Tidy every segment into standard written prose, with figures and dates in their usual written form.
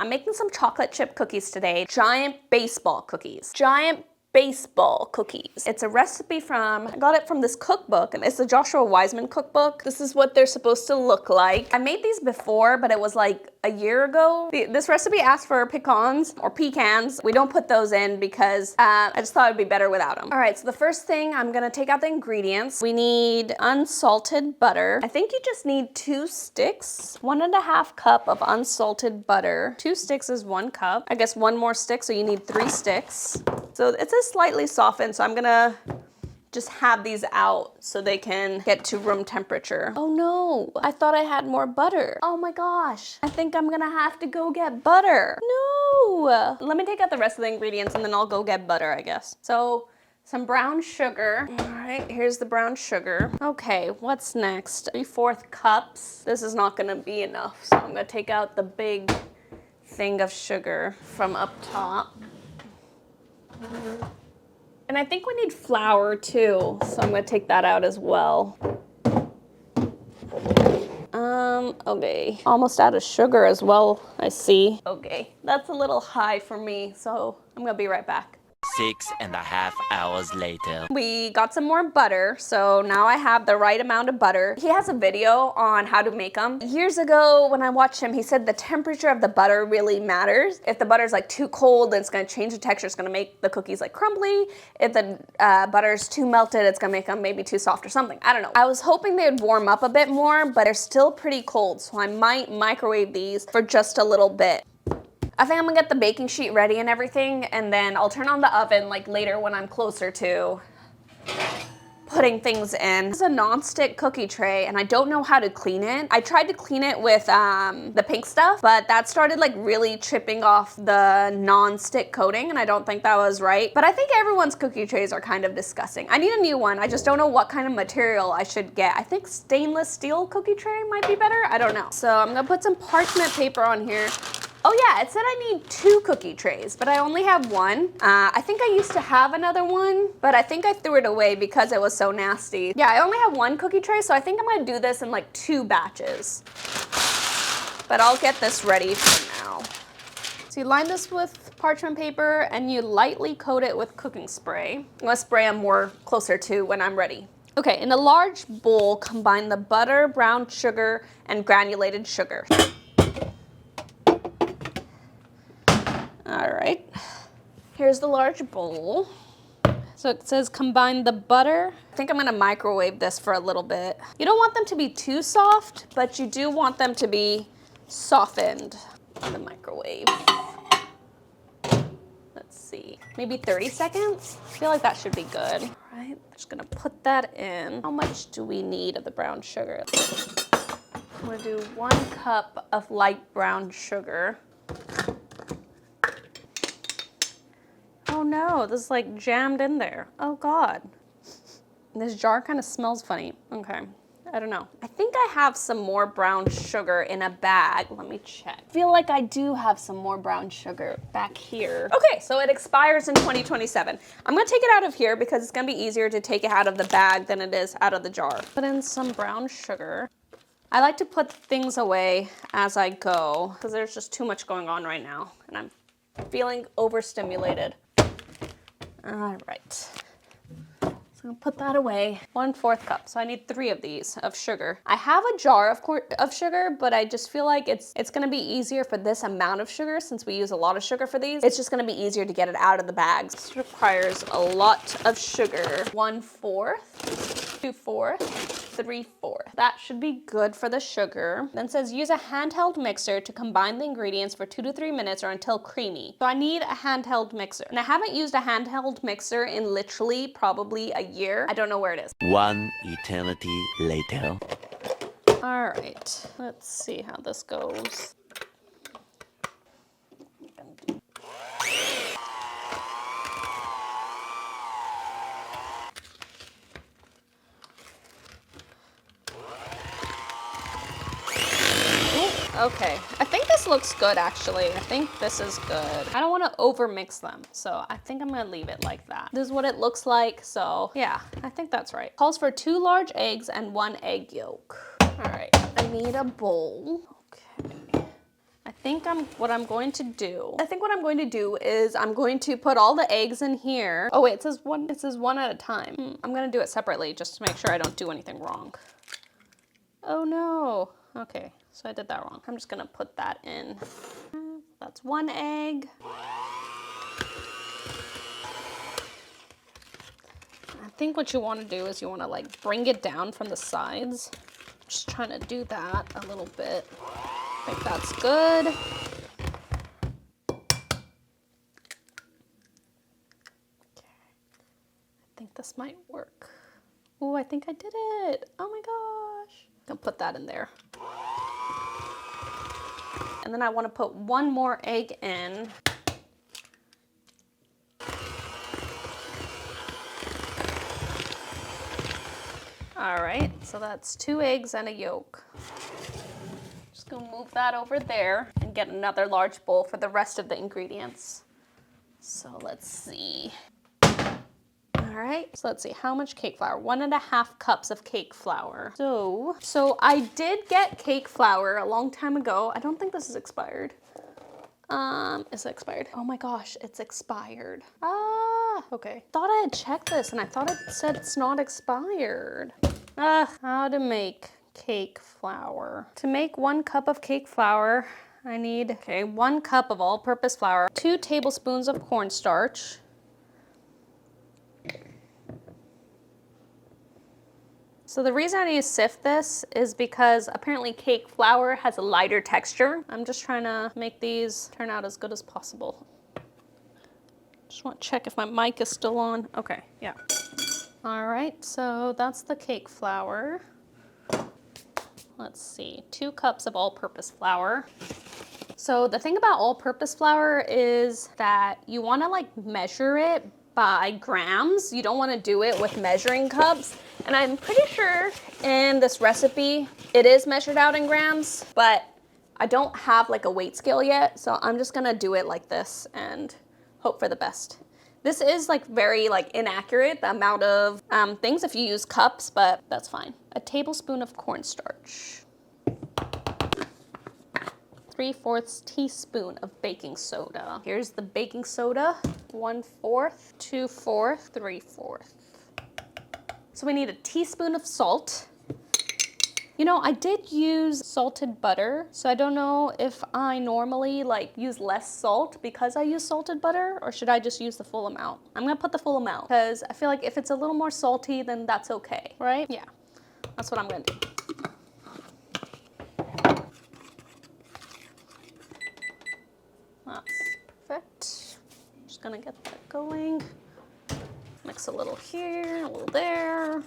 I'm making some chocolate chip cookies today. Giant baseball cookies. Giant baseball cookies. It's a recipe from, I got it from this cookbook, and it's the Joshua Weissman cookbook. This is what they're supposed to look like. I made these before, but it was like a year ago. This recipe asks for pecans or pecans. We don't put those in because I just thought it'd be better without them. All right, so the first thing, I'm gonna take out the ingredients. We need unsalted butter. I think you just need 2 sticks, 1.5 cup of unsalted butter. 2 sticks is 1 cup. I guess 1 more stick, so you need 3 sticks. So it's a slightly softened, so I'm gonna just have these out so they can get to room temperature. Oh no, I thought I had more butter. Oh my gosh, I think I'm gonna have to go get butter. No, let me take out the rest of the ingredients and then I'll go get butter, I guess. So some brown sugar. All right, here's the brown sugar. Okay, what's next? 3/4 cups. This is not gonna be enough, so I'm gonna take out the big thing of sugar from up top. And I think we need flour too, so I'm gonna take that out as well. Okay. Almost out of sugar as well, I see. Okay, that's a little high for me, so I'm gonna be right back. 6.5 hours later. We got some more butter, so now I have the right amount of butter. He has a video on how to make them. Years ago when I watched him, he said the temperature of the butter really matters. If the butter's like too cold, then it's gonna change the texture. It's gonna make the cookies like crumbly. If the butter's too melted, it's gonna make them maybe too soft or something. I don't know. I was hoping they would warm up a bit more, but they're still pretty cold, so I might microwave these for just a little bit. I think I'm gonna get the baking sheet ready and everything, and then I'll turn on the oven like later when I'm closer to putting things in. This is a non-stick cookie tray, and I don't know how to clean it. I tried to clean it with the pink stuff, but that started like really chipping off the non-stick coating, and I don't think that was right. But I think everyone's cookie trays are kind of disgusting. I need a new one. I just don't know what kind of material I should get. I think stainless steel cookie tray might be better. I don't know. So I'm gonna put some parchment paper on here. Oh yeah, it said I need 2 cookie trays, but I only have 1. I think I used to have another one, but I think I threw it away because it was so nasty. Yeah, I only have 1 cookie tray, so I think I'm gonna do this in like 2 batches. But I'll get this ready for now. So you line this with parchment paper and you lightly coat it with cooking spray. I'm gonna spray them more closer to when I'm ready. Okay, in a large bowl, combine the butter, brown sugar, and granulated sugar. All right, here's the large bowl. So it says combine the butter. I think I'm gonna microwave this for a little bit. You don't want them to be too soft, but you do want them to be softened in the microwave. Let's see, maybe 30 seconds? I feel like that should be good. All right, just gonna put that in. How much do we need of the brown sugar? I'm gonna do 1 cup of light brown sugar. Oh no, this is like jammed in there. Oh God. This jar kind of smells funny. Okay, I don't know. I think I have some more brown sugar in a bag. Let me check. I feel like I do have some more brown sugar back here. Okay, so it expires in 2027. I'm gonna take it out of here because it's gonna be easier to take it out of the bag than it is out of the jar. Put in some brown sugar. I like to put things away as I go because there's just too much going on right now and I'm feeling overstimulated. All right, so I'm gonna put that away. 1/4 cup, so I need 3 of these of sugar. I have a jar of sugar, but I just feel like it's gonna be easier for this amount of sugar since we use a lot of sugar for these. It's just gonna be easier to get it out of the bags. This requires a lot of sugar. 1/4, 2/4, 3/4. That should be good for the sugar. Then it says use a handheld mixer to combine the ingredients for 2 to 3 minutes or until creamy. So I need a handheld mixer. And I haven't used a handheld mixer in literally probably a year. I don't know where it is. 1 eternity later. All right, let's see how this goes. Okay, I think this looks good actually. I think this is good. I don't want to over mix them, so I think I'm gonna leave it like that. This is what it looks like, so yeah, I think that's right. Calls for 2 large eggs and 1 egg yolk. All right, I need a bowl. Okay. I what I'm going to do is I'm going to put all the eggs in here. Oh wait, it says one at a time. I'm gonna do it separately just to make sure I don't do anything wrong. Oh no. Okay, so I did that wrong. I'm just gonna put that in. That's one egg. I think what you want to do is you want to like bring it down from the sides. Just trying to do that a little bit. I think that's good. Okay. I think this might work. Oh, I think I did it. Oh my gosh. I'm gonna put that in there. And then I want to put one more egg in. All right, so that's 2 eggs and a yolk. Just gonna move that over there and get another large bowl for the rest of the ingredients. So let's see. All right, so let's see, how much cake flour? 1.5 cups of cake flour. So I did get cake flour a long time ago. I don't think this is expired. Is it expired? Oh my gosh, it's expired. Ah, okay. Thought I had checked this and I thought it said it's not expired. How to make cake flour. To make 1 cup of cake flour, I need, 1 cup of all-purpose flour, 2 tablespoons of cornstarch, so the reason I need to sift this is because apparently cake flour has a lighter texture. I'm just trying to make these turn out as good as possible. Just want to check if my mic is still on. Okay, yeah. All right, so that's the cake flour. Let's see, 2 cups of all-purpose flour. So the thing about all-purpose flour is that you want to like measure it by grams. You don't want to do it with measuring cups. And I'm pretty sure in this recipe, it is measured out in grams, but I don't have like a weight scale yet. So I'm just gonna do it like this and hope for the best. This is like very like inaccurate, the amount of things if you use cups, but that's fine. A tablespoon of cornstarch. 3/4 teaspoon of baking soda. Here's the baking soda. 1/4, 2/4, 3/4. So we need a teaspoon of salt. You know, I did use salted butter, so I don't know if I normally like use less salt because I use salted butter, or should I just use the full amount? I'm gonna put the full amount because I feel like if it's a little more salty, then that's okay, right? Yeah, that's what I'm gonna do. That's perfect. Just gonna get that going. Mix a little here, a little there.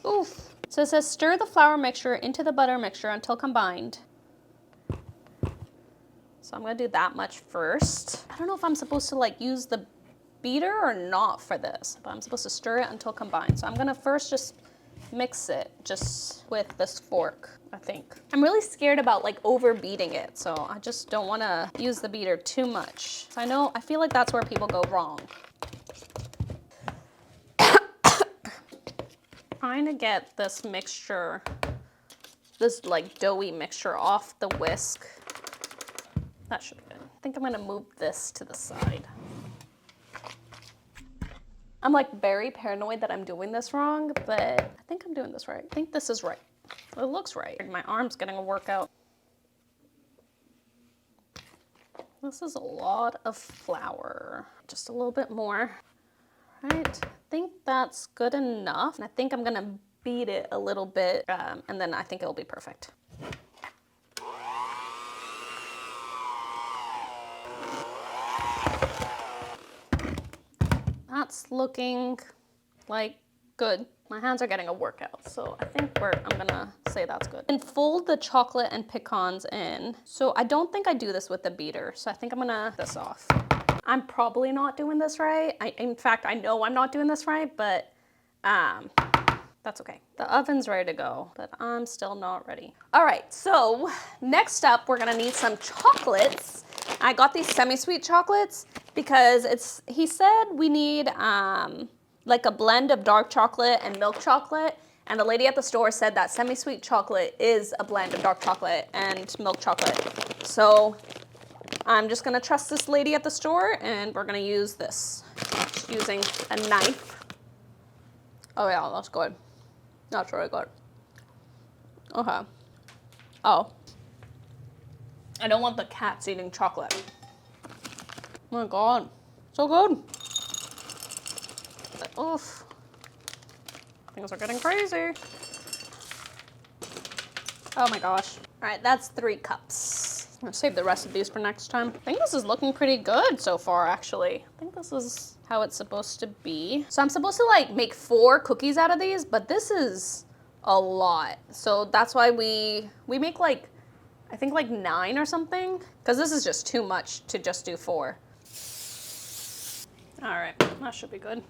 Oof. So it says stir the flour mixture into the butter mixture until combined. So I'm gonna do that much first. I don't know if I'm supposed to like use the beater or not for this, but I'm supposed to stir it until combined. So I'm gonna first just mix it just with this fork, I think. I'm really scared about like over beating it, so I just don't wanna use the beater too much. So I feel like that's where people go wrong. Trying to get this mixture, this like doughy mixture off the whisk. That should be good. I think I'm gonna move this to the side. I'm like very paranoid that I'm doing this wrong, but I think I'm doing this right. I think this is right. It looks right. My arm's getting a workout. This is a lot of flour. Just a little bit more. Right, I think that's good enough. And I think I'm gonna beat it a little bit, and then I think it'll be perfect. That's looking like good. My hands are getting a workout, so I think I'm gonna say that's good. And fold the chocolate and pecans in. So I don't think I do this with the beater, so I think I'm gonna take this off. I'm probably not doing this right. In fact, I know I'm not doing this right, but that's okay. The oven's ready to go, but I'm still not ready. All right, so next up, we're gonna need some chocolates. I got these semi-sweet chocolates because he said we need like a blend of dark chocolate and milk chocolate. And the lady at the store said that semi-sweet chocolate is a blend of dark chocolate and milk chocolate. So I'm just gonna trust this lady at the store, and we're gonna use this. Just using a knife. Oh yeah, that's good. That's really good. Okay. Oh. I don't want the cats eating chocolate. Oh my god. So good. Oof. Things are getting crazy. Oh my gosh. All right, that's 3 cups. I'm gonna save the rest of these for next time. I think this is looking pretty good so far, actually. I think this is how it's supposed to be. So I'm supposed to like make 4 cookies out of these, but this is a lot. So that's why we make like, I think like 9 or something, because this is just too much to just do 4. All right, that should be good.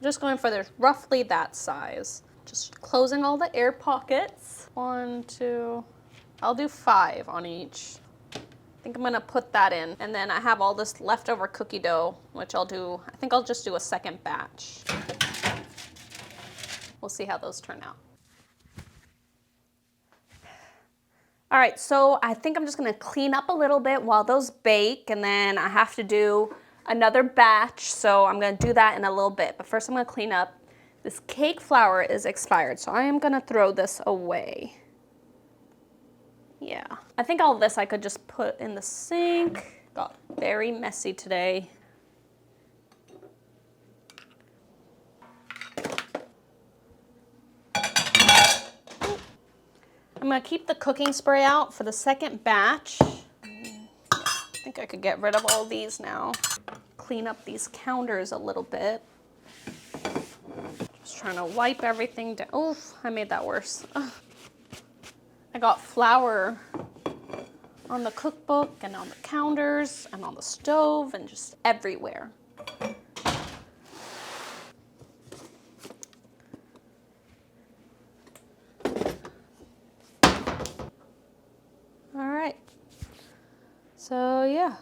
Just going for roughly that size. Just closing all the air pockets. 1, 2, I'll do 5 on each. I think I'm gonna put that in. And then I have all this leftover cookie dough, which I think I'll just do a second batch. We'll see how those turn out. All right, so I think I'm just gonna clean up a little bit while those bake, and then I have to do another batch, so I'm gonna do that in a little bit. But first I'm gonna clean up. This cake flour is expired, so I am gonna throw this away. Yeah, I think all this I could just put in the sink. Got very messy today. I'm gonna keep the cooking spray out for the second batch. I think I could get rid of all these now. Clean up these counters a little bit. Just trying to wipe everything down. Oh, I made that worse. Ugh. I got flour on the cookbook and on the counters and on the stove and just everywhere. All right. So yeah.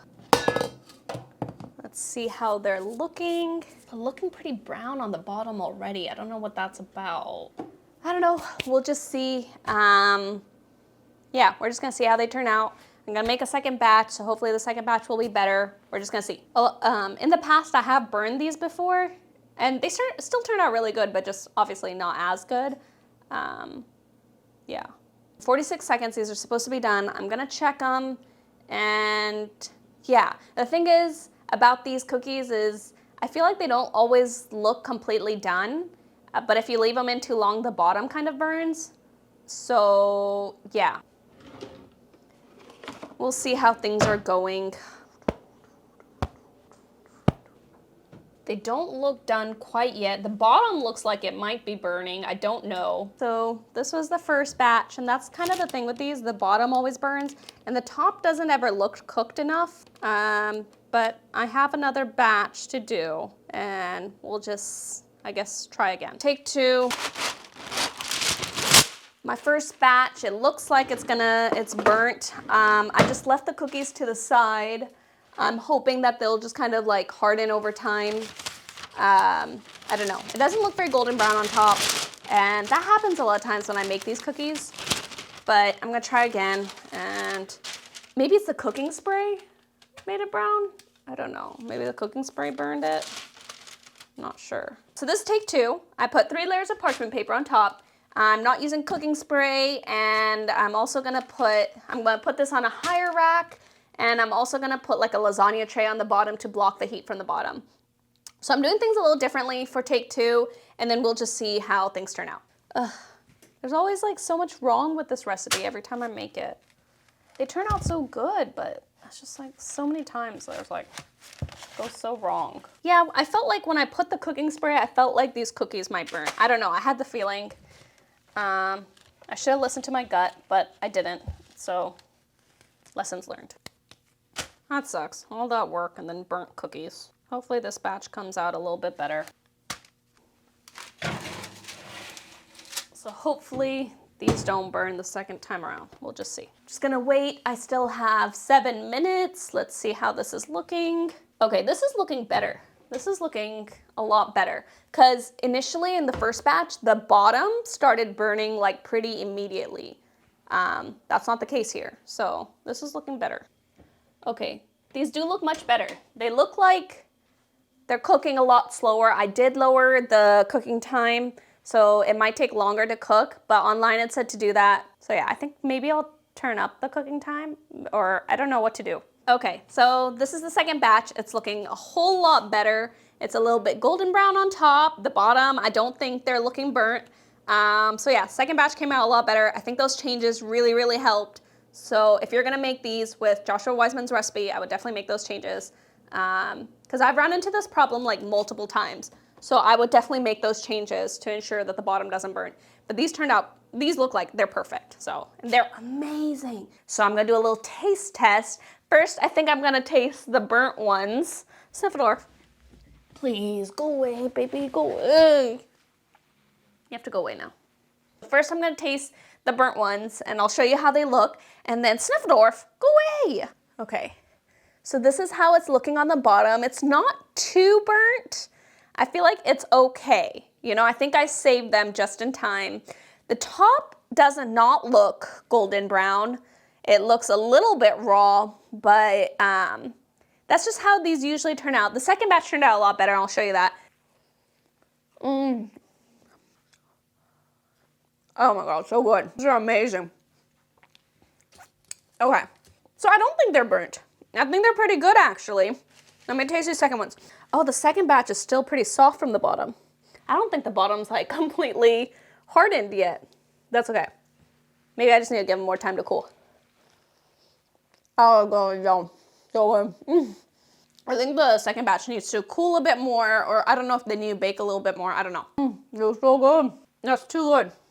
Let's see how they're looking. They're looking pretty brown on the bottom already. I don't know what that's about. I don't know. We'll just see. Yeah, we're just gonna see how they turn out. I'm gonna make a second batch, so hopefully the second batch will be better. We're just gonna see. In the past, I have burned these before, and they still turn out really good, but just obviously not as good. Yeah. 46 seconds, these are supposed to be done. I'm gonna check them, and yeah. The thing is about these cookies is I feel like they don't always look completely done, but if you leave them in too long, the bottom kind of burns. So yeah. We'll see how things are going. They don't look done quite yet. The bottom looks like it might be burning. I don't know. So this was the first batch, and that's kind of the thing with these. The bottom always burns, and the top doesn't ever look cooked enough. But I have another batch to do, and we'll just, I guess, try again. Take 2. My first batch, it looks like it's burnt. I just left the cookies to the side. I'm hoping that they'll just kind of like harden over time. I don't know. It doesn't look very golden brown on top, and that happens a lot of times when I make these cookies. But I'm gonna try again, and maybe it's the cooking spray made it brown. I don't know. Maybe the cooking spray burned it. Not sure. So this is take 2. I put 3 layers of parchment paper on top. I'm not using cooking spray, and I'm gonna put this on a higher rack, and I'm also gonna put like a lasagna tray on the bottom to block the heat from the bottom. So I'm doing things a little differently for take 2, and then we'll just see how things turn out. There's always like so much wrong with this recipe every time I make it. They turn out so good, but it's just like so many times there's like, goes so wrong. Yeah, I felt like when I put the cooking spray, I felt like these cookies might burn. I don't know, I had the feeling. I should have listened to my gut, but I didn't, so lessons learned. That sucks. All that work and then burnt cookies. Hopefully this batch comes out a little bit better. So hopefully these don't burn the second time around. We'll just see. Just gonna wait. I still have 7 minutes. Let's see how this is looking. Okay, this is looking better. This is looking a lot better because initially in the first batch, the bottom started burning like pretty immediately. That's not the case here. So this is looking better. Okay, these do look much better. They look like they're cooking a lot slower. I did lower the cooking time, so it might take longer to cook, but online it said to do that. So yeah, I think maybe I'll turn up the cooking time, or I don't know what to do. Okay, so this is the second batch. It's looking a whole lot better. It's a little bit golden brown on top. The bottom, I don't think they're looking burnt. So yeah, second batch came out a lot better. I think those changes really, really helped. So if you're gonna make these with Joshua Weissman's recipe, I would definitely make those changes. Because I've run into this problem like multiple times. So I would definitely make those changes to ensure that the bottom doesn't burn. But these turned out, these look like they're perfect. So they're amazing. So I'm gonna do a little taste test. First, I think I'm gonna taste the burnt ones. Sniffador, please go away, baby, go away. You have to go away now. First, I'm gonna taste the burnt ones and I'll show you how they look. And then Sniffadorf, go away. Okay, so this is how it's looking on the bottom. It's not too burnt. I feel like it's okay. You know, I think I saved them just in time. The top does not look golden brown. It looks a little bit raw, but that's just how these usually turn out. The second batch turned out a lot better, and I'll show you that. Oh my God, so good. These are amazing. Okay, so I don't think they're burnt. I think they're pretty good, actually. Let me taste these second ones. Oh, the second batch is still pretty soft from the bottom. I don't think the bottom's like completely hardened yet. That's okay. Maybe I just need to give them more time to cool. Oh, God, no. So good. I think the second batch needs to cool a bit more, or I don't know if they need to bake a little bit more. I don't know. They're so good. That's too good.